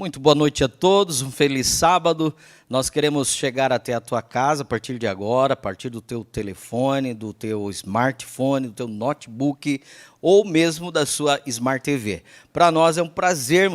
Muito boa noite a todos, um feliz sábado. Nós queremos chegar até a tua casa a partir de agora, a partir do teu telefone, do teu smartphone, do teu notebook ou mesmo da sua Smart TV. Para nós é um prazer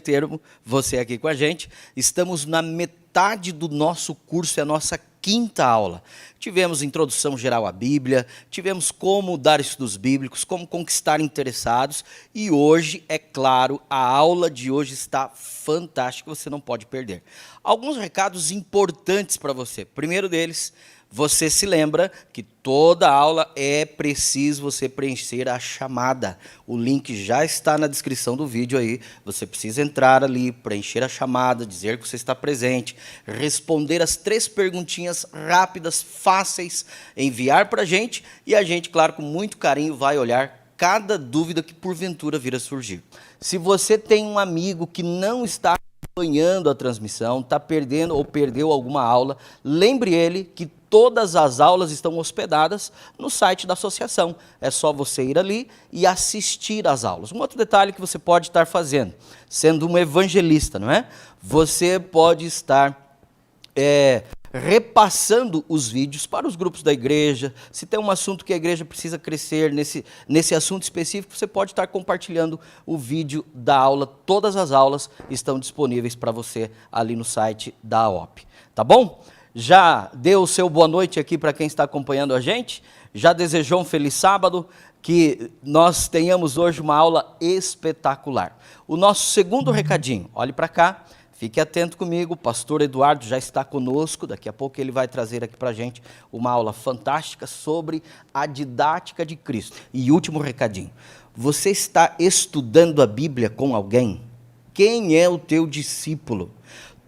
ter você aqui com a gente. Estamos na metade do nosso curso, é a nossa quinta aula. Tivemos introdução geral à Bíblia, tivemos como dar estudos bíblicos, como conquistar interessados e hoje, é claro, a aula de hoje está fantástica, você não pode perder. Alguns recados importantes para você. Primeiro deles, você se lembra que toda aula é preciso você preencher a chamada. O link já está na descrição do vídeo aí. Você precisa entrar ali, preencher a chamada, dizer que você está presente, responder as 3 perguntinhas rápidas, fáceis, enviar para a gente e a gente, claro, com muito carinho vai olhar cada dúvida que porventura vir a surgir. Se você tem um amigo que não está acompanhando a transmissão, está perdendo ou perdeu alguma aula, lembre ele que todas as aulas estão hospedadas no site da associação. É só você ir ali e assistir às aulas. Um outro detalhe que você pode estar fazendo, sendo um evangelista, não é? Você pode estar repassando os vídeos para os grupos da igreja. Se tem um assunto que a igreja precisa crescer nesse assunto específico, você pode estar compartilhando o vídeo da aula. Todas as aulas estão disponíveis para você ali no site da AOP. Tá bom? Já deu o seu boa noite aqui para quem está acompanhando a gente? Já desejou um feliz sábado? Que nós tenhamos hoje uma aula espetacular. O nosso segundo recadinho, olhe para cá, fique atento comigo, o pastor Eduardo já está conosco, daqui a pouco ele vai trazer aqui para a gente uma aula fantástica sobre a didática de Cristo. E último recadinho, você está estudando a Bíblia com alguém? Quem é o teu discípulo?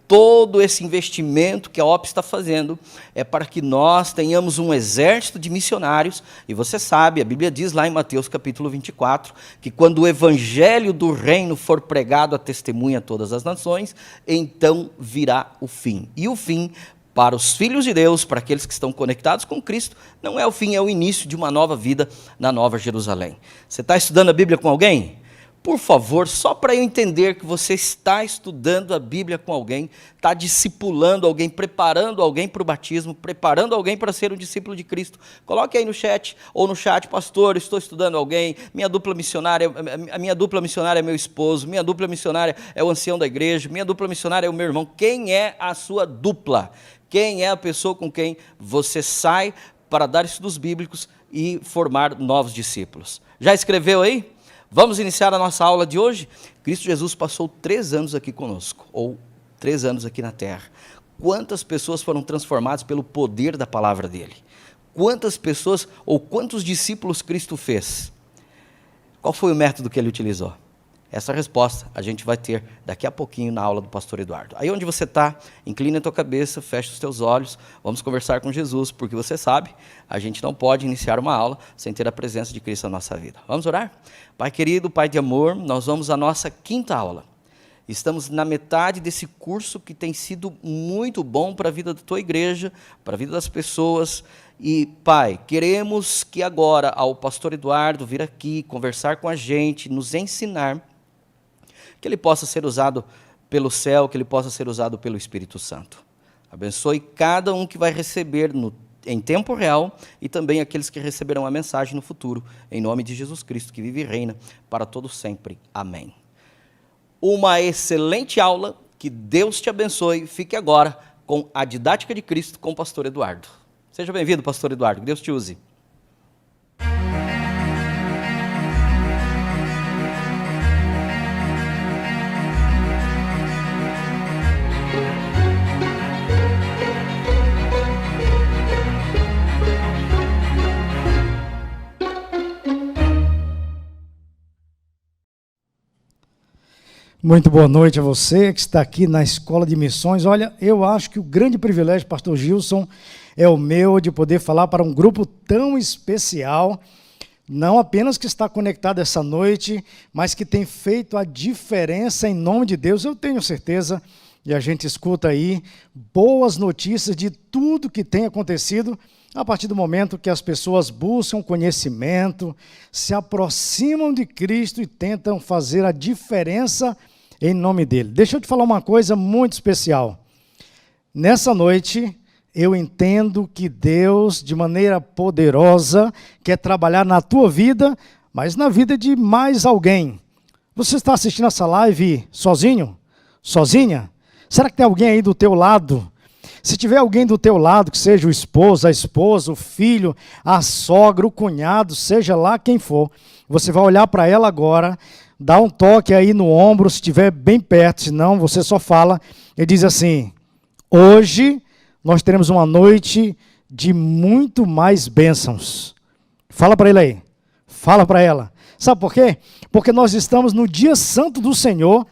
Todo esse investimento que a OP está fazendo é para que nós tenhamos um exército de missionários, e você sabe, a Bíblia diz lá em Mateus capítulo 24, que quando o evangelho do reino for pregado a testemunha a todas as nações, então virá o fim. E o fim, para os filhos de Deus, para aqueles que estão conectados com Cristo, não é o fim, é o início de uma nova vida na Nova Jerusalém. Você está estudando a Bíblia com alguém? Por favor, só para eu entender que você está estudando a Bíblia com alguém, está discipulando alguém, preparando alguém para o batismo, preparando alguém para ser um discípulo de Cristo. Coloque aí no chat, ou no chat, pastor, estou estudando alguém, a minha dupla missionária é meu esposo, minha dupla missionária é o ancião da igreja, minha dupla missionária é o meu irmão. Quem é a sua dupla? Quem é a pessoa com quem você sai para dar estudos bíblicos e formar novos discípulos? Já escreveu aí? Vamos iniciar a nossa aula de hoje? Cristo Jesus passou 3 anos aqui conosco, ou 3 anos aqui na terra. Quantas pessoas foram transformadas pelo poder da palavra dele? Quantas pessoas, ou quantos discípulos Cristo fez? Qual foi o método que ele utilizou? Essa resposta a gente vai ter daqui a pouquinho na aula do pastor Eduardo. Aí onde você está, inclina a tua cabeça, fecha os teus olhos, vamos conversar com Jesus, porque você sabe, a gente não pode iniciar uma aula sem ter a presença de Cristo na nossa vida. Vamos orar? Pai querido, Pai de amor, nós vamos à nossa quinta aula. Estamos na metade desse curso que tem sido muito bom para a vida da tua igreja, para a vida das pessoas. E, Pai, queremos que agora, ao pastor Eduardo vir aqui, conversar com a gente, nos ensinar, que ele possa ser usado pelo céu, que ele possa ser usado pelo Espírito Santo. Abençoe cada um que vai receber em tempo real e também aqueles que receberão a mensagem no futuro, em nome de Jesus Cristo, que vive e reina para todo sempre. Amém. Uma excelente aula, que Deus te abençoe. Fique agora com a didática de Cristo com o pastor Eduardo. Seja bem-vindo, pastor Eduardo, que Deus te use. Muito boa noite a você que está aqui na Escola de Missões. Olha, eu acho que o grande privilégio, pastor Gilson, é o meu de poder falar para um grupo tão especial, não apenas que está conectado essa noite, mas que tem feito a diferença em nome de Deus. Eu tenho certeza, e a gente escuta aí boas notícias de tudo que tem acontecido a partir do momento que as pessoas buscam conhecimento, se aproximam de Cristo e tentam fazer a diferença em nome dele. Deixa eu te falar uma coisa muito especial. Nessa noite, eu entendo que Deus, de maneira poderosa, quer trabalhar na tua vida, mas na vida de mais alguém. Você está assistindo essa live sozinho? Sozinha? Será que tem alguém aí do teu lado? Se tiver alguém do teu lado, que seja o esposo, a esposa, o filho, a sogra, o cunhado, seja lá quem for, você vai olhar para ela agora, dá um toque aí no ombro, se estiver bem perto, senão você só fala e diz assim: hoje nós teremos uma noite de muito mais bênçãos. Fala para ele aí, fala para ela. Sabe por quê? Porque nós estamos no dia santo do Senhor,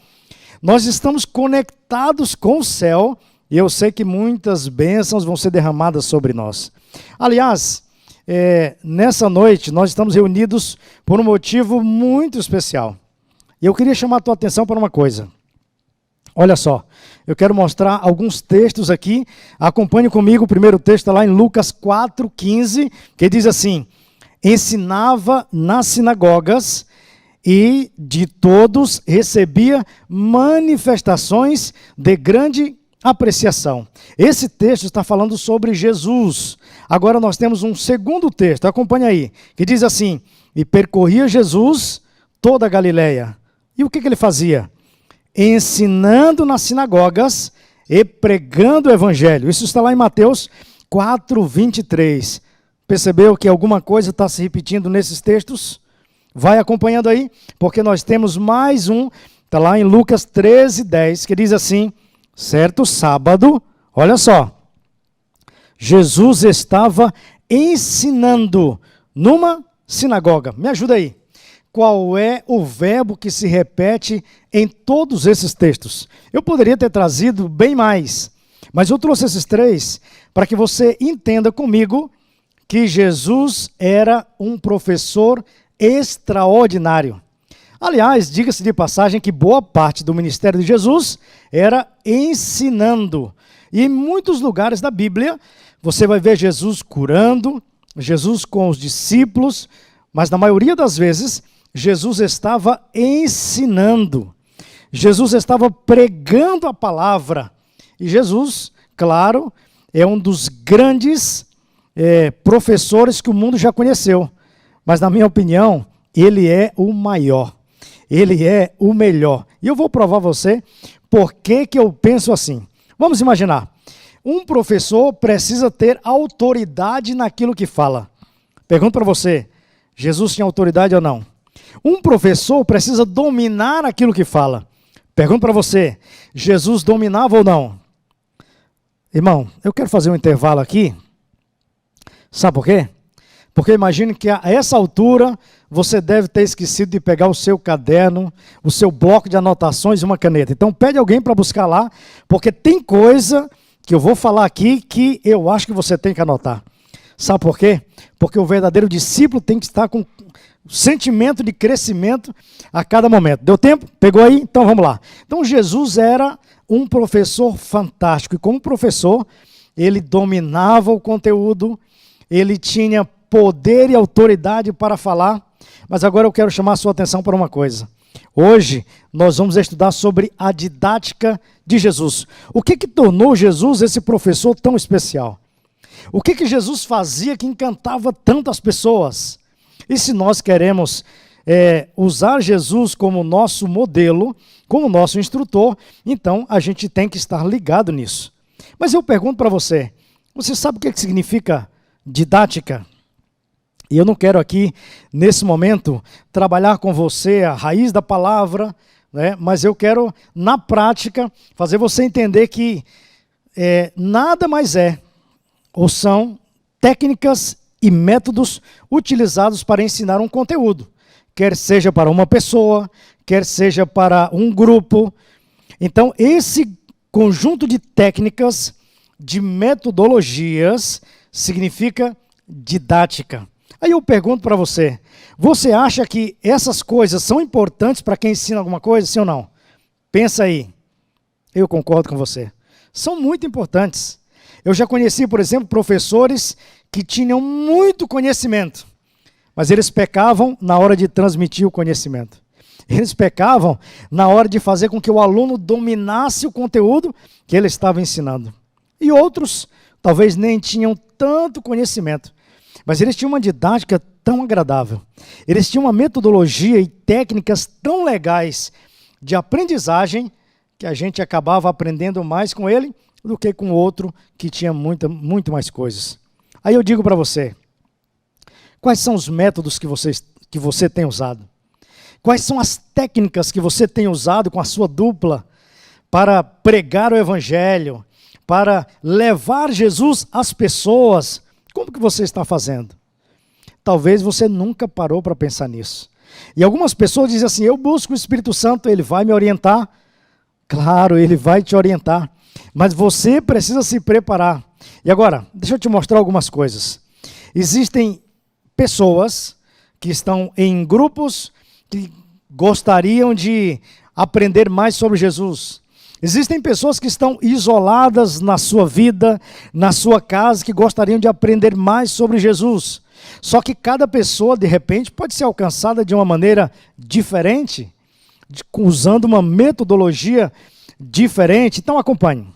nós estamos conectados com o céu, e eu sei que muitas bênçãos vão ser derramadas sobre nós. Aliás, nessa noite nós estamos reunidos por um motivo muito especial. E eu queria chamar a tua atenção para uma coisa. Olha só, eu quero mostrar alguns textos aqui. Acompanhe comigo, o primeiro texto está lá em Lucas 4,15, que diz assim: ensinava nas sinagogas e de todos recebia manifestações de grande apreciação. Esse texto está falando sobre Jesus. Agora nós temos um segundo texto, acompanha aí, que diz assim: e percorria Jesus toda a Galileia. E o que ele fazia? Ensinando nas sinagogas e pregando o evangelho. Isso está lá em Mateus 4:23. Percebeu que alguma coisa está se repetindo nesses textos? Vai acompanhando aí, porque nós temos mais um, está lá em Lucas 13:10, que diz assim: certo sábado, olha só, Jesus estava ensinando numa sinagoga. Me ajuda aí. Qual é o verbo que se repete em todos esses textos? Eu poderia ter trazido bem mais, mas eu trouxe esses três para que você entenda comigo que Jesus era um professor extraordinário. Aliás, diga-se de passagem que boa parte do ministério de Jesus era ensinando. E em muitos lugares da Bíblia, você vai ver Jesus curando, Jesus com os discípulos, mas na maioria das vezes, Jesus estava ensinando. Jesus estava pregando a palavra. E Jesus, claro, é um dos grandes professores que o mundo já conheceu. Mas, na minha opinião, ele é o maior. Ele é o melhor. E eu vou provar a você por que eu penso assim. Vamos imaginar. Um professor precisa ter autoridade naquilo que fala. Pergunto para você, Jesus tinha autoridade ou não? Um professor precisa dominar aquilo que fala. Pergunto para você, Jesus dominava ou não? Irmão, eu quero fazer um intervalo aqui. Sabe por quê? Porque imagine que a essa altura você deve ter esquecido de pegar o seu caderno, o seu bloco de anotações e uma caneta. Então pede alguém para buscar lá, porque tem coisa que eu vou falar aqui que eu acho que você tem que anotar. Sabe por quê? Porque o verdadeiro discípulo tem que estar com sentimento de crescimento a cada momento. Deu tempo? Pegou aí? Então vamos lá. Então Jesus era um professor fantástico. E como professor, ele dominava o conteúdo, ele tinha poder e autoridade para falar. Mas agora eu quero chamar a sua atenção para uma coisa. Hoje nós vamos estudar sobre a didática de Jesus. O que tornou Jesus esse professor tão especial? O que Jesus fazia que encantava tanto as pessoas? E se nós queremos usar Jesus como nosso modelo, como nosso instrutor, então a gente tem que estar ligado nisso. Mas eu pergunto para você, você sabe o que significa didática? E eu não quero aqui, nesse momento, trabalhar com você a raiz da palavra, né? Mas eu quero, na prática, fazer você entender que nada mais ou são técnicas e métodos utilizados para ensinar um conteúdo, quer seja para uma pessoa, quer seja para um grupo. Então, esse conjunto de técnicas, de metodologias, significa didática. Aí eu pergunto para você, você acha que essas coisas são importantes para quem ensina alguma coisa, sim ou não? Pensa aí. Eu concordo com você. São muito importantes. Eu já conheci, por exemplo, professores que tinham muito conhecimento, mas eles pecavam na hora de transmitir o conhecimento. Eles pecavam na hora de fazer com que o aluno dominasse o conteúdo que ele estava ensinando. E outros talvez nem tinham tanto conhecimento, mas eles tinham uma didática tão agradável. Eles tinham uma metodologia e técnicas tão legais de aprendizagem que a gente acabava aprendendo mais com ele do que com outro que tinha muito mais coisas. Aí eu digo para você, quais são os métodos que você tem usado? Quais são as técnicas que você tem usado com a sua dupla para pregar o Evangelho, para levar Jesus às pessoas? Como que você está fazendo? Talvez você nunca parou para pensar nisso. E algumas pessoas dizem assim, eu busco o Espírito Santo, ele vai me orientar. Claro, ele vai te orientar, mas você precisa se preparar. E agora, deixa eu te mostrar algumas coisas. Existem pessoas que estão em grupos que gostariam de aprender mais sobre Jesus. Existem pessoas que estão isoladas na sua vida, na sua casa, que gostariam de aprender mais sobre Jesus. Só que cada pessoa, de repente, pode ser alcançada de uma maneira diferente, usando uma metodologia diferente. Então acompanhe.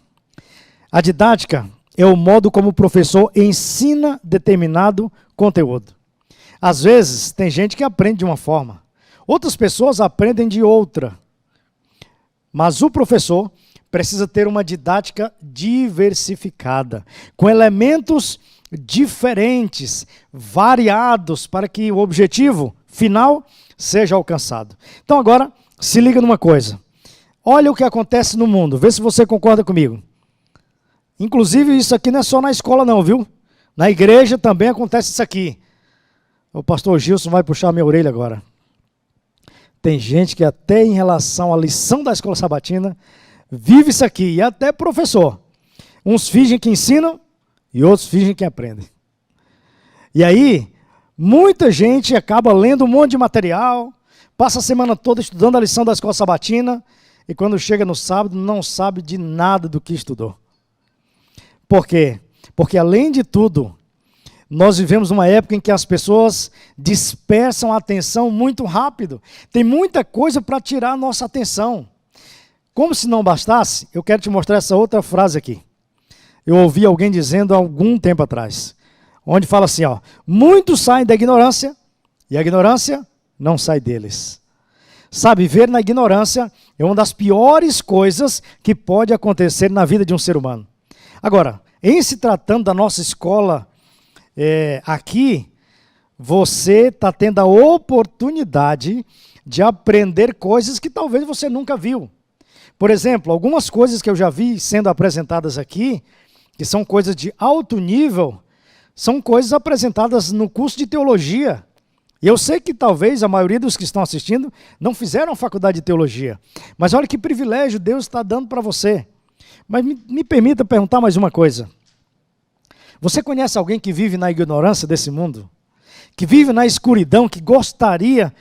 A didática é o modo como o professor ensina determinado conteúdo. Às vezes, tem gente que aprende de uma forma, outras pessoas aprendem de outra. Mas o professor precisa ter uma didática diversificada, com elementos diferentes, variados, para que o objetivo final seja alcançado. Então agora, se liga numa coisa. Olha o que acontece no mundo, vê se você concorda comigo. Inclusive, isso aqui não é só na escola não, viu? Na igreja também acontece isso aqui. O pastor Gilson vai puxar minha orelha agora. Tem gente que até em relação à lição da escola sabatina, vive isso aqui, e até professor. Uns fingem que ensinam e outros fingem que aprendem. E aí, muita gente acaba lendo um monte de material, passa a semana toda estudando a lição da escola sabatina, e quando chega no sábado não sabe de nada do que estudou. Por quê? Porque além de tudo, nós vivemos uma época em que as pessoas dispersam a atenção muito rápido. Tem muita coisa para tirar a nossa atenção. Como se não bastasse, eu quero te mostrar essa outra frase aqui. Eu ouvi alguém dizendo há algum tempo atrás, onde fala assim, ó, muitos saem da ignorância e a ignorância não sai deles. Sabe, viver na ignorância é uma das piores coisas que pode acontecer na vida de um ser humano. Agora, em se tratando da nossa escola aqui, você está tendo a oportunidade de aprender coisas que talvez você nunca viu. Por exemplo, algumas coisas que eu já vi sendo apresentadas aqui, que são coisas de alto nível, são coisas apresentadas no curso de teologia. E eu sei que talvez a maioria dos que estão assistindo não fizeram faculdade de teologia. Mas olha que privilégio Deus está dando para você. Mas me permita perguntar mais uma coisa. Você conhece alguém que vive na ignorância desse mundo? Que vive na escuridão, que gostaria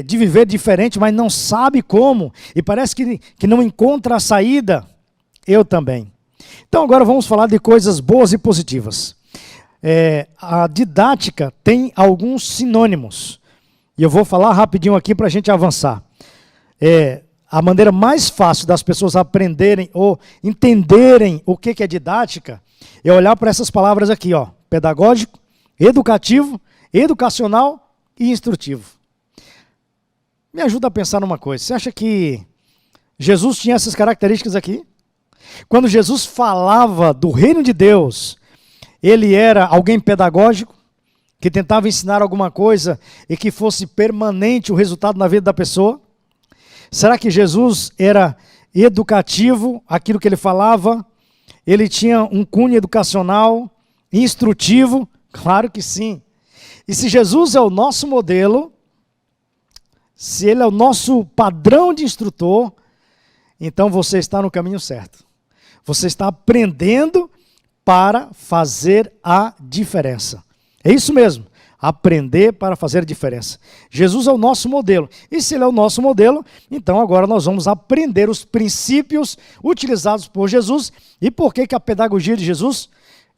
de viver diferente, mas não sabe como? E parece que não encontra a saída? Eu também. Então agora vamos falar de coisas boas e positivas. A didática tem alguns sinônimos. E eu vou falar rapidinho aqui para a gente avançar. A maneira mais fácil das pessoas aprenderem ou entenderem o que é didática é olhar para essas palavras aqui, ó, pedagógico, educativo, educacional e instrutivo. Me ajuda a pensar numa coisa. Você acha que Jesus tinha essas características aqui? Quando Jesus falava do reino de Deus, ele era alguém pedagógico, que tentava ensinar alguma coisa e que fosse permanente o resultado na vida da pessoa? Será que Jesus era educativo, aquilo que ele falava? Ele tinha um cunho educacional, instrutivo? Claro que sim. E se Jesus é o nosso modelo, se ele é o nosso padrão de instrutor, então você está no caminho certo. Você está aprendendo para fazer a diferença. É isso mesmo, aprender para fazer a diferença. Jesus é o nosso modelo. E se ele é o nosso modelo, então agora nós vamos aprender os princípios utilizados por Jesus e por que a pedagogia de Jesus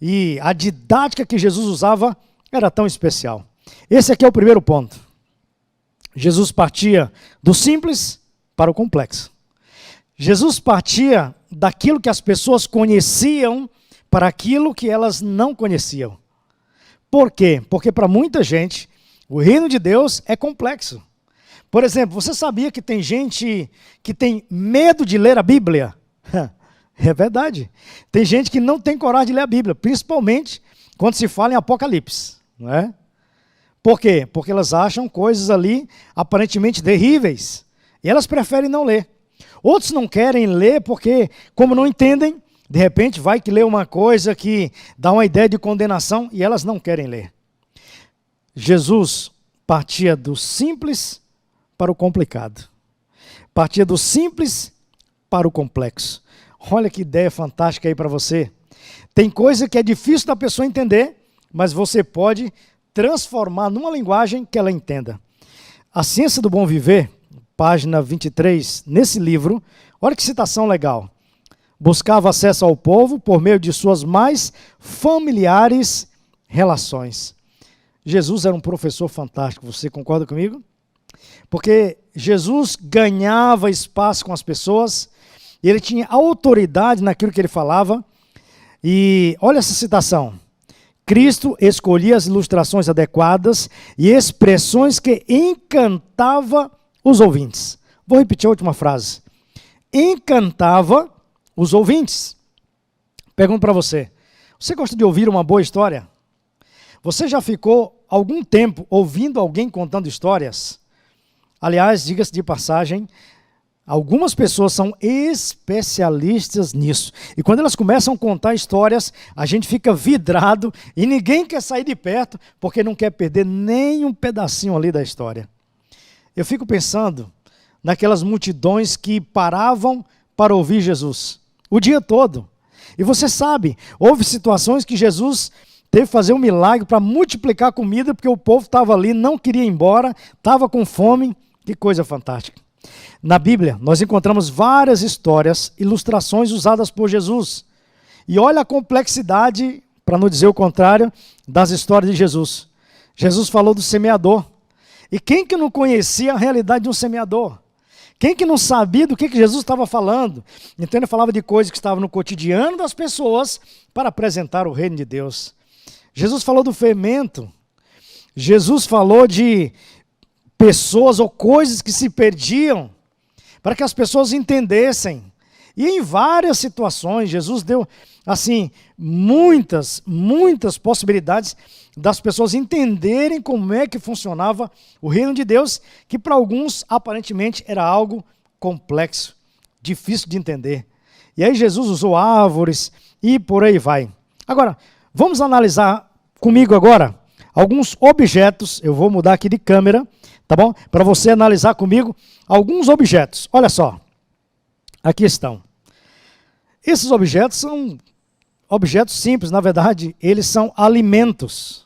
e a didática que Jesus usava era tão especial. Esse aqui é o primeiro ponto. Jesus partia do simples para o complexo. Jesus partia daquilo que as pessoas conheciam para aquilo que elas não conheciam. Por quê? Porque para muita gente, o reino de Deus é complexo. Por exemplo, você sabia que tem gente que tem medo de ler a Bíblia? É verdade. Tem gente que não tem coragem de ler a Bíblia, principalmente quando se fala em Apocalipse, não é? Por quê? Porque elas acham coisas ali aparentemente terríveis e elas preferem não ler. Outros não querem ler porque, como não entendem, de repente vai que lê uma coisa que dá uma ideia de condenação e elas não querem ler. Jesus partia do simples para o complicado. Partia do simples para o complexo. Olha que ideia fantástica aí para você. Tem coisa que é difícil da pessoa entender, mas você pode transformar numa linguagem que ela entenda. A Ciência do Bom Viver, página 23, nesse livro, olha que citação legal. Buscava acesso ao povo por meio de suas mais familiares relações. Jesus era um professor fantástico, você concorda comigo? Porque Jesus ganhava espaço com as pessoas, e ele tinha autoridade naquilo que ele falava. E olha essa citação. Cristo escolhia as ilustrações adequadas e expressões que encantavam os ouvintes. Vou repetir a última frase. Encantava os ouvintes. Pergunto para você. Você gosta de ouvir uma boa história? Você já ficou algum tempo ouvindo alguém contando histórias? Aliás, diga-se de passagem, algumas pessoas são especialistas nisso. E quando elas começam a contar histórias, a gente fica vidrado e ninguém quer sair de perto porque não quer perder nem um pedacinho ali da história. Eu fico pensando naquelas multidões que paravam para ouvir Jesus o dia todo. E você sabe, houve situações que Jesus teve que fazer um milagre para multiplicar a comida porque o povo estava ali, não queria ir embora, estava com fome. Que coisa fantástica. Na Bíblia, nós encontramos várias histórias, ilustrações usadas por Jesus. E olha a complexidade, para não dizer o contrário, das histórias de Jesus. Jesus falou do semeador. E quem que não conhecia a realidade de um semeador? Quem que não sabia do que Jesus estava falando? Então ele falava de coisas que estavam no cotidiano das pessoas para apresentar o reino de Deus. Jesus falou do fermento. Jesus falou de pessoas ou coisas que se perdiam, para que as pessoas entendessem. E em várias situações, Jesus deu, assim, muitas possibilidades das pessoas entenderem como é que funcionava o reino de Deus, que para alguns, aparentemente, era algo complexo, difícil de entender. E aí Jesus usou árvores e por aí vai. Agora, vamos analisar comigo agora alguns objetos. Eu vou mudar aqui de câmera, tá bom? Para você analisar comigo alguns objetos. Olha só, aqui estão. Esses objetos são objetos simples, na verdade, eles são alimentos.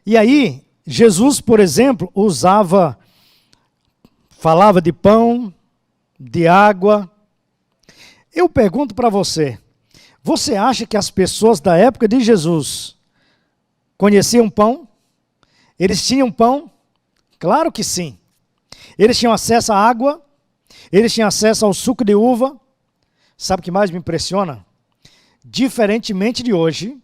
E aí, Jesus, por exemplo, falava de pão, de água. Eu pergunto para você, você acha que as pessoas da época de Jesus conheciam pão? Eles tinham pão? Claro que sim. Eles tinham acesso à água, eles tinham acesso ao suco de uva. Sabe o que mais me impressiona? Diferentemente de hoje,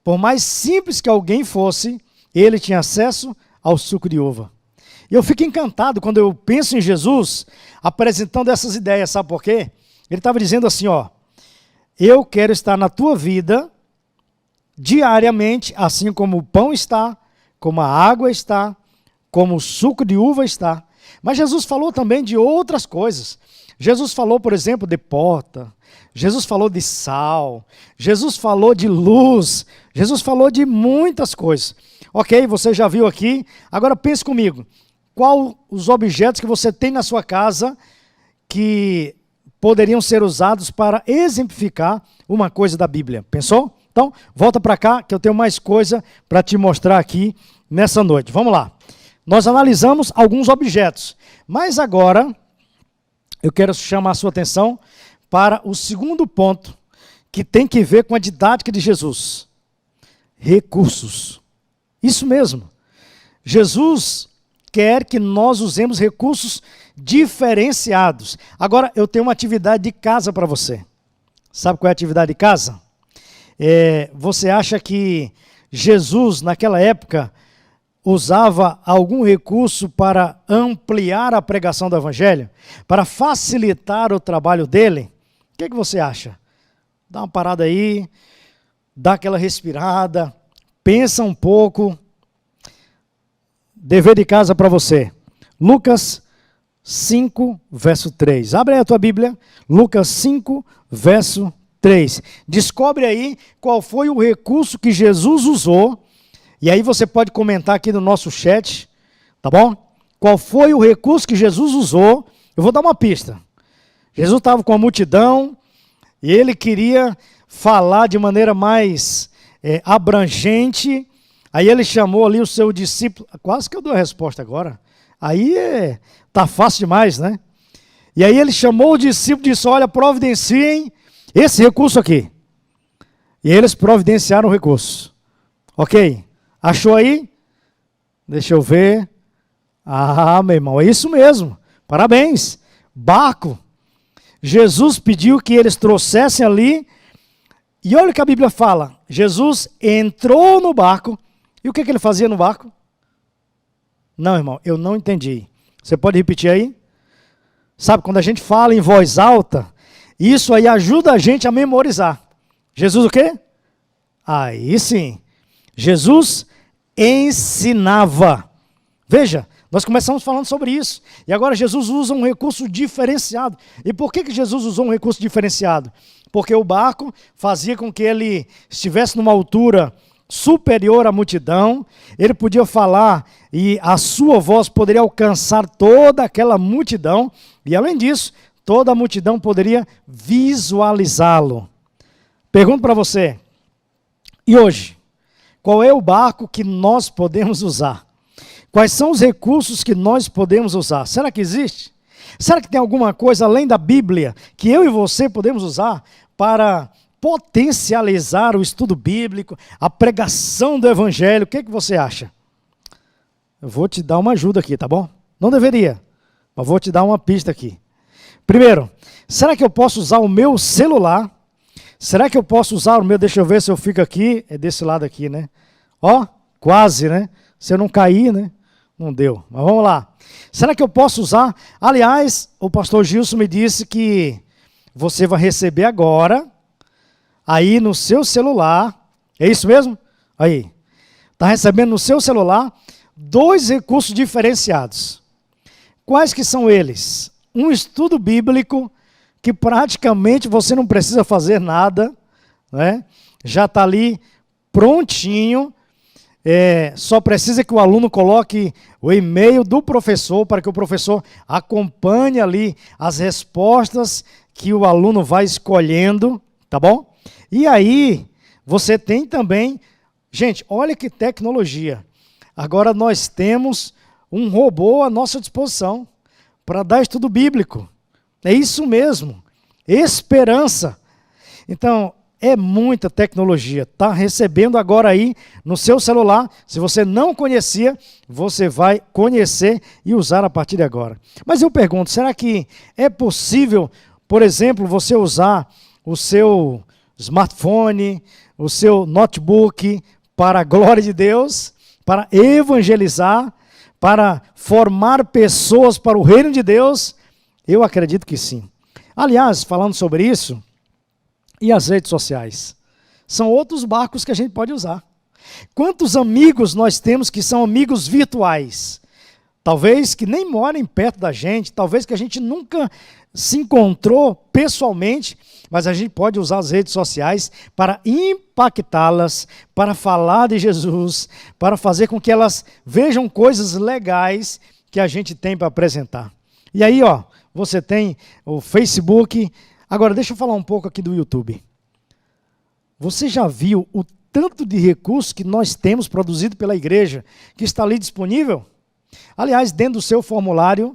por mais simples que alguém fosse, ele tinha acesso ao suco de uva. E eu fico encantado quando eu penso em Jesus apresentando essas ideias, sabe por quê? Ele estava dizendo assim, ó, eu quero estar na tua vida diariamente, assim como o pão está, como a água está, como o suco de uva está. Mas Jesus falou também de outras coisas. Jesus falou, por exemplo, de porta. Jesus falou de sal. Jesus falou de luz. Jesus falou de muitas coisas. Ok, você já viu aqui. Agora pense comigo. Qual os objetos que você tem na sua casa que poderiam ser usados para exemplificar uma coisa da Bíblia? Pensou? Então, volta para cá que eu tenho mais coisa para te mostrar aqui nessa noite. Vamos lá. Nós analisamos alguns objetos, mas agora eu quero chamar a sua atenção para o segundo ponto, que tem que ver com a didática de Jesus. Recursos. Isso mesmo. Jesus quer que nós usemos recursos diferenciados. Agora, eu tenho uma atividade de casa para você. Sabe qual é a atividade de casa? Você acha que Jesus, naquela época, usava algum recurso para ampliar a pregação do Evangelho? Para facilitar o trabalho dele? O que você acha? Dá uma parada aí, dá aquela respirada, pensa um pouco. Dever de casa para você. Lucas 5, verso 3. Abre aí a tua Bíblia. Lucas 5, verso 3. Descobre aí qual foi o recurso que Jesus usou. E aí você pode comentar aqui no nosso chat, tá bom? Qual foi o recurso que Jesus usou? Eu vou dar uma pista. Jesus estava com a multidão e ele queria falar de maneira mais abrangente. Aí ele chamou ali o seu discípulo. Quase que eu dou a resposta agora. Aí tá fácil demais, né? E aí ele chamou o discípulo e disse: olha, providenciem esse recurso aqui. E eles providenciaram o recurso. Ok? Achou aí? Deixa eu ver. Ah, meu irmão, é isso mesmo. Parabéns. Barco. Jesus pediu que eles trouxessem ali. E olha o que a Bíblia fala. Jesus entrou no barco. E o que ele fazia no barco? Não, irmão, eu não entendi. Você pode repetir aí? Sabe, quando a gente fala em voz alta, isso aí ajuda a gente a memorizar. Jesus o quê? Aí sim. Jesus ensinava. Veja, nós começamos falando sobre isso. E agora Jesus usa um recurso diferenciado. E por que Jesus usou um recurso diferenciado? Porque o barco fazia com que ele estivesse numa altura superior à multidão, ele podia falar e a sua voz poderia alcançar toda aquela multidão, e além disso, toda a multidão poderia visualizá-lo. Pergunto para você, e hoje, qual é o barco que nós podemos usar? Quais são os recursos que nós podemos usar? Será que existe? Será que tem alguma coisa além da Bíblia que eu e você podemos usar para potencializar o estudo bíblico, a pregação do Evangelho? O que você acha? Eu vou te dar uma ajuda aqui, tá bom? Não deveria, mas vou te dar uma pista aqui. Primeiro, será que eu posso usar o meu celular? Será que eu posso usar o meu, deixa eu ver se eu fico aqui, é desse lado aqui, né? Ó, quase, né? Se eu não cair, né? Não deu, mas vamos lá. Será que eu posso usar? Aliás, o pastor Gilson me disse que você vai receber agora, aí no seu celular, é isso mesmo? Aí, está recebendo no seu celular 2 recursos diferenciados. Quais que são eles? Um estudo bíblico, que praticamente você não precisa fazer nada, né? Já está ali prontinho, só precisa que o aluno coloque o e-mail do professor, para que o professor acompanhe ali as respostas que o aluno vai escolhendo, tá bom? E aí, você tem também, gente, olha que tecnologia. Agora nós temos um robô à nossa disposição para dar estudo bíblico. É isso mesmo, esperança. Então, é muita tecnologia. Está recebendo agora aí no seu celular. Se você não conhecia, você vai conhecer e usar a partir de agora. Mas eu pergunto, será que é possível, por exemplo, você usar o seu smartphone, o seu notebook para a glória de Deus, para evangelizar, para formar pessoas para o reino de Deus? Eu acredito que sim. Aliás, falando sobre isso, e as redes sociais? São outros barcos que a gente pode usar. Quantos amigos nós temos que são amigos virtuais? Talvez que nem morem perto da gente, talvez que a gente nunca se encontrou pessoalmente, mas a gente pode usar as redes sociais para impactá-las, para falar de Jesus, para fazer com que elas vejam coisas legais que a gente tem para apresentar. E aí, ó, você tem o Facebook. Agora, deixa eu falar um pouco aqui do YouTube. Você já viu o tanto de recursos que nós temos produzido pela igreja, que está ali disponível? Aliás, dentro do seu formulário,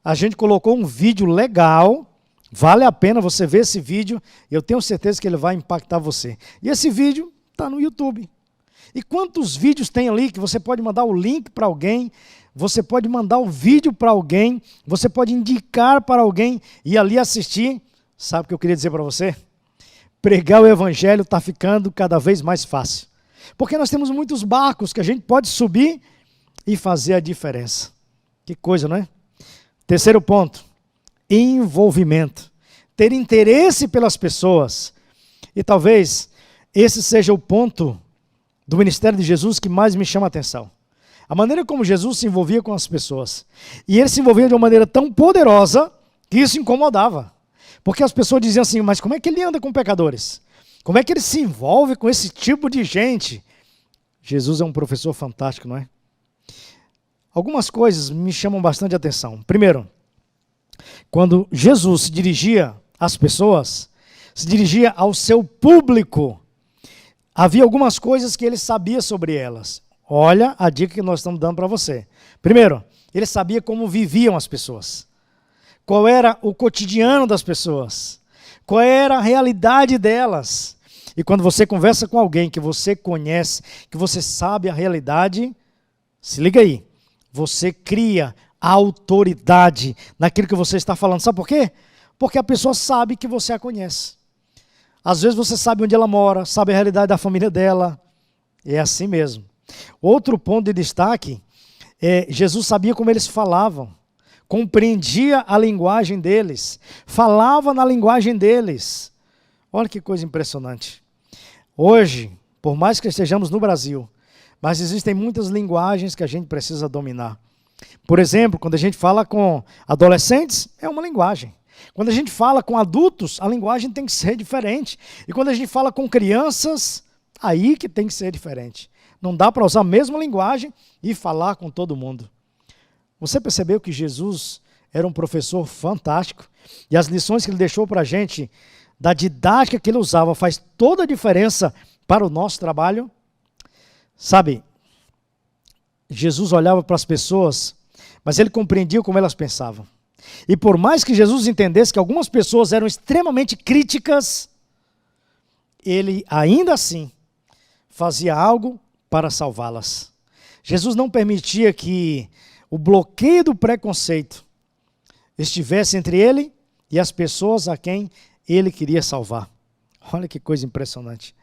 a gente colocou um vídeo legal. Vale a pena você ver esse vídeo. Eu tenho certeza que ele vai impactar você. E esse vídeo está no YouTube. E quantos vídeos tem ali que você pode mandar o link para alguém, você pode mandar o vídeo para alguém, você pode indicar para alguém e ali assistir. Sabe o que eu queria dizer para você? Pregar o evangelho está ficando cada vez mais fácil. Porque nós temos muitos barcos que a gente pode subir e fazer a diferença. Que coisa, não é? Terceiro ponto, envolvimento. Ter interesse pelas pessoas. E talvez esse seja o ponto do ministério de Jesus que mais me chama a atenção. A maneira como Jesus se envolvia com as pessoas. E ele se envolvia de uma maneira tão poderosa que isso incomodava. Porque as pessoas diziam assim, mas como é que ele anda com pecadores? Como é que ele se envolve com esse tipo de gente? Jesus é um professor fantástico, não é? Algumas coisas me chamam bastante atenção. Primeiro, quando Jesus se dirigia às pessoas, se dirigia ao seu público, havia algumas coisas que ele sabia sobre elas. Olha a dica que nós estamos dando para você. Primeiro, ele sabia como viviam as pessoas. Qual era o cotidiano das pessoas. Qual era a realidade delas. E quando você conversa com alguém que você conhece, que você sabe a realidade, se liga aí. Você cria autoridade naquilo que você está falando. Sabe por quê? Porque a pessoa sabe que você a conhece. Às vezes você sabe onde ela mora, sabe a realidade da família dela. É assim mesmo. Outro ponto de destaque é Jesus sabia como eles falavam, compreendia a linguagem deles, falava na linguagem deles. Olha que coisa impressionante. Hoje, por mais que estejamos no Brasil, mas existem muitas linguagens que a gente precisa dominar. Por exemplo, quando a gente fala com adolescentes, é uma linguagem. Quando a gente fala com adultos, a linguagem tem que ser diferente. E quando a gente fala com crianças, aí que tem que ser diferente. Não dá para usar a mesma linguagem e falar com todo mundo. Você percebeu que Jesus era um professor fantástico? E as lições que ele deixou para a gente, da didática que ele usava, faz toda a diferença para o nosso trabalho? Sabe, Jesus olhava para as pessoas, mas ele compreendia como elas pensavam. E por mais que Jesus entendesse que algumas pessoas eram extremamente críticas, ele ainda assim fazia algo para salvá-las. Jesus não permitia que o bloqueio do preconceito estivesse entre ele e as pessoas a quem ele queria salvar. Olha que coisa impressionante.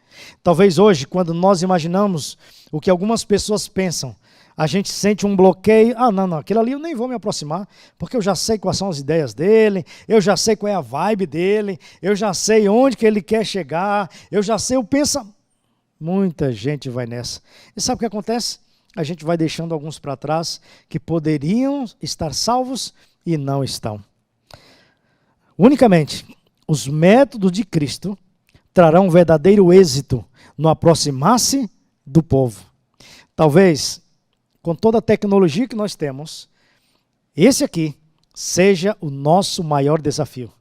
Talvez hoje, quando nós imaginamos o que algumas pessoas pensam, a gente sente um bloqueio. Não, aquilo ali eu nem vou me aproximar, porque eu já sei quais são as ideias dele, eu já sei qual é a vibe dele, eu já sei onde que ele quer chegar, eu já sei o pensamento. Muita gente vai nessa. E sabe o que acontece? A gente vai deixando alguns para trás que poderiam estar salvos e não estão. Unicamente, os métodos de Cristo trarão um verdadeiro êxito no aproximar-se do povo. Talvez, com toda a tecnologia que nós temos, esse aqui seja o nosso maior desafio.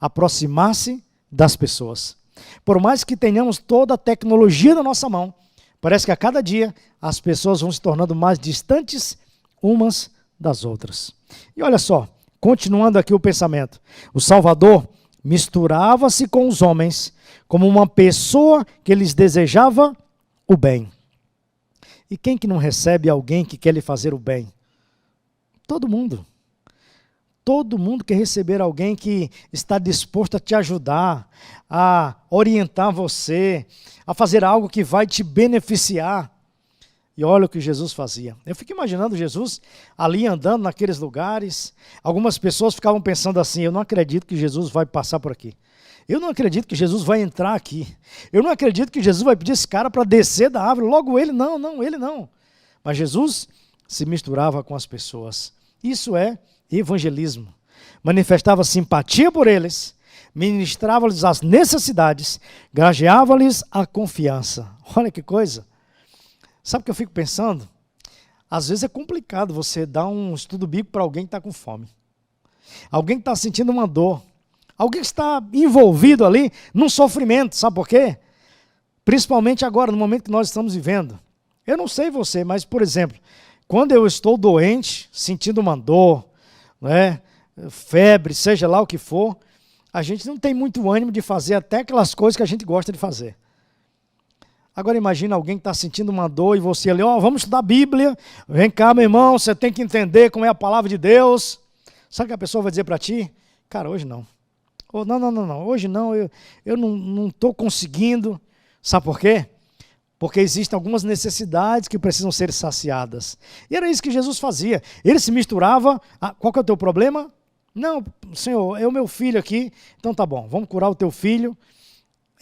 Aproximar-se das pessoas. Por mais que tenhamos toda a tecnologia na nossa mão, parece que a cada dia as pessoas vão se tornando mais distantes umas das outras. E olha só, continuando aqui o pensamento. O Salvador misturava-se com os homens como uma pessoa que lhes desejava o bem. E quem que não recebe alguém que quer lhe fazer o bem? Todo mundo. Todo mundo quer receber alguém que está disposto a te ajudar, a orientar você, a fazer algo que vai te beneficiar. E olha o que Jesus fazia. Eu fico imaginando Jesus ali andando naqueles lugares. Algumas pessoas ficavam pensando assim, eu não acredito que Jesus vai passar por aqui. Eu não acredito que Jesus vai entrar aqui. Eu não acredito que Jesus vai pedir esse cara para descer da árvore. Logo ele não. Mas Jesus se misturava com as pessoas. Isso é evangelismo. Manifestava simpatia por eles, ministrava-lhes as necessidades, granjeava-lhes a confiança. Olha que coisa. Sabe o que eu fico pensando? Às vezes é complicado você dar um estudo bíblico para alguém que está com fome. Alguém que está sentindo uma dor. Alguém que está envolvido ali num sofrimento. Sabe por quê? Principalmente agora, no momento que nós estamos vivendo. Eu não sei você, mas, por exemplo, quando eu estou doente, sentindo uma dor, né, febre, seja lá o que for, a gente não tem muito ânimo de fazer até aquelas coisas que a gente gosta de fazer. Agora imagina alguém que está sentindo uma dor e você ali, vamos estudar a Bíblia, vem cá, meu irmão, você tem que entender como é a palavra de Deus. Sabe o que a pessoa vai dizer para ti? Cara, hoje não. Não, hoje não, eu não estou conseguindo. Sabe por quê? Porque existem algumas necessidades que precisam ser saciadas. E era isso que Jesus fazia. Ele se misturava. Qual que é o teu problema? Não, Senhor, é o meu filho aqui. Então tá bom, vamos curar o teu filho.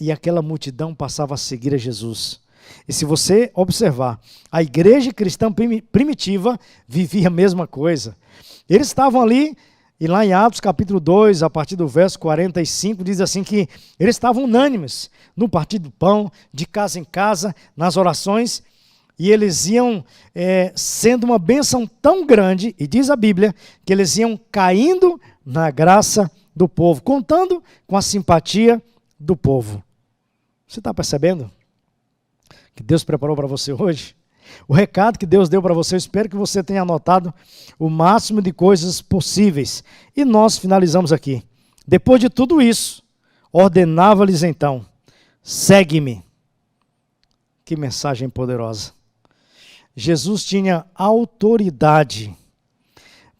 E aquela multidão passava a seguir a Jesus. E se você observar, a igreja cristã primitiva vivia a mesma coisa. Eles estavam ali, e lá em Atos capítulo 2, a partir do verso 45, diz assim que eles estavam unânimes no partir do pão, de casa em casa, nas orações, e eles iam sendo uma bênção tão grande, e diz a Bíblia, que eles iam caindo na graça do povo, contando com a simpatia do povo. Você está percebendo que Deus preparou para você hoje? O recado que Deus deu para você, eu espero que você tenha anotado o máximo de coisas possíveis. E nós finalizamos aqui. Depois de tudo isso, ordenava-lhes então, segue-me. Que mensagem poderosa. Jesus tinha autoridade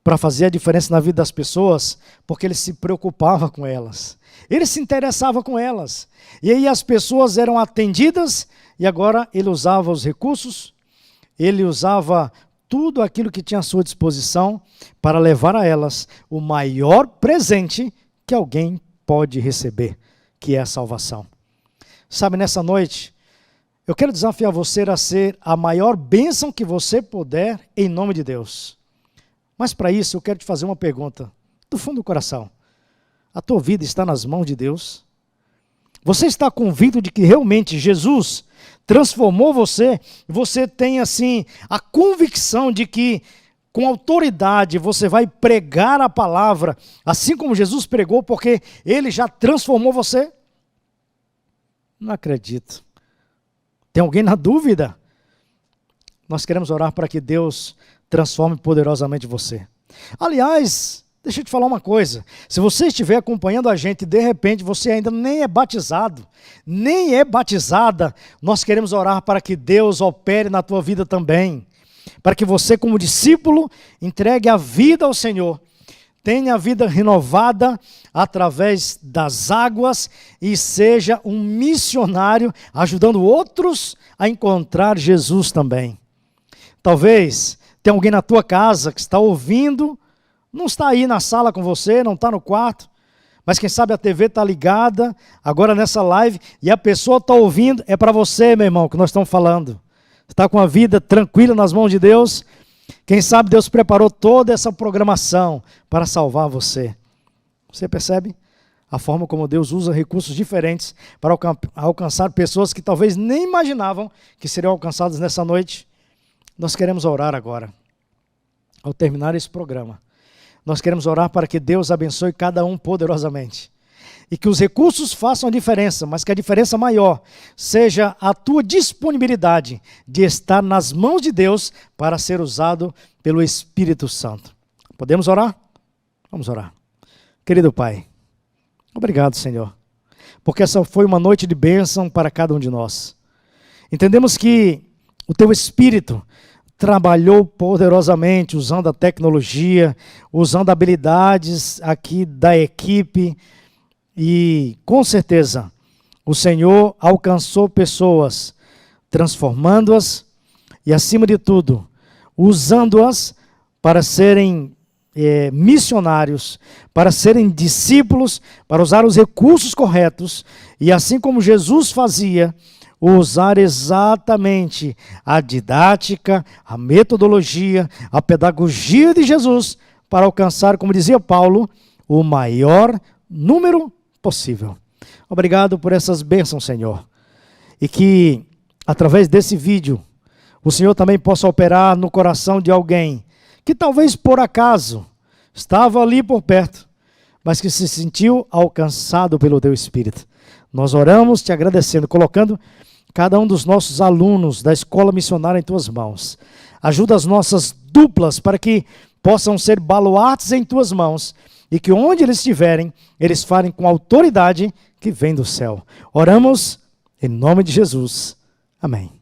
para fazer a diferença na vida das pessoas, porque ele se preocupava com elas. Ele se interessava com elas. E aí as pessoas eram atendidas, e agora ele usava os recursos, ele usava tudo aquilo que tinha à sua disposição para levar a elas o maior presente que alguém pode receber, que é a salvação. Sabe, nessa noite, eu quero desafiar você a ser a maior bênção que você puder, em nome de Deus. Mas para isso eu quero te fazer uma pergunta, do fundo do coração. A tua vida está nas mãos de Deus? Você está convicto de que realmente Jesus transformou você? Você tem assim a convicção de que com autoridade você vai pregar a palavra, assim como Jesus pregou, porque ele já transformou você? Não acredito. Tem alguém na dúvida? Nós queremos orar para que Deus transforme poderosamente você. Aliás, deixa eu te falar uma coisa. Se você estiver acompanhando a gente e de repente você ainda nem é batizado, nem é batizada, nós queremos orar para que Deus opere na tua vida também. Para que você, como discípulo, entregue a vida ao Senhor. Tenha a vida renovada através das águas e seja um missionário ajudando outros a encontrar Jesus também. Talvez tenha alguém na tua casa que está ouvindo, não está aí na sala com você, não está no quarto, mas quem sabe a TV está ligada agora nessa live e a pessoa está ouvindo, é para você, meu irmão, que nós estamos falando. Está com a vida tranquila nas mãos de Deus. Quem sabe Deus preparou toda essa programação para salvar você. Você percebe? A forma como Deus usa recursos diferentes para alcançar pessoas que talvez nem imaginavam que seriam alcançadas nessa noite. Nós queremos orar agora, ao terminar esse programa. Nós queremos orar para que Deus abençoe cada um poderosamente. E que os recursos façam a diferença, mas que a diferença maior seja a tua disponibilidade de estar nas mãos de Deus para ser usado pelo Espírito Santo. Podemos orar? Vamos orar. Querido Pai, obrigado, Senhor, porque essa foi uma noite de bênção para cada um de nós. Entendemos que o Teu Espírito trabalhou poderosamente, usando a tecnologia, usando habilidades aqui da equipe, e com certeza o Senhor alcançou pessoas, transformando-as e, acima de tudo, usando-as para serem missionários, para serem discípulos, para usar os recursos corretos e, assim como Jesus fazia, usar exatamente a didática, a metodologia, a pedagogia de Jesus para alcançar, como dizia Paulo, o maior número possível. Obrigado por essas bênçãos, Senhor. E que, através desse vídeo, o Senhor também possa operar no coração de alguém que talvez por acaso estava ali por perto, mas que se sentiu alcançado pelo Teu Espírito. Nós oramos te agradecendo, colocando cada um dos nossos alunos da escola missionária em Tuas mãos. Ajuda as nossas duplas para que possam ser baluartes em Tuas mãos e que onde eles estiverem, eles falem com autoridade que vem do céu. Oramos em nome de Jesus. Amém.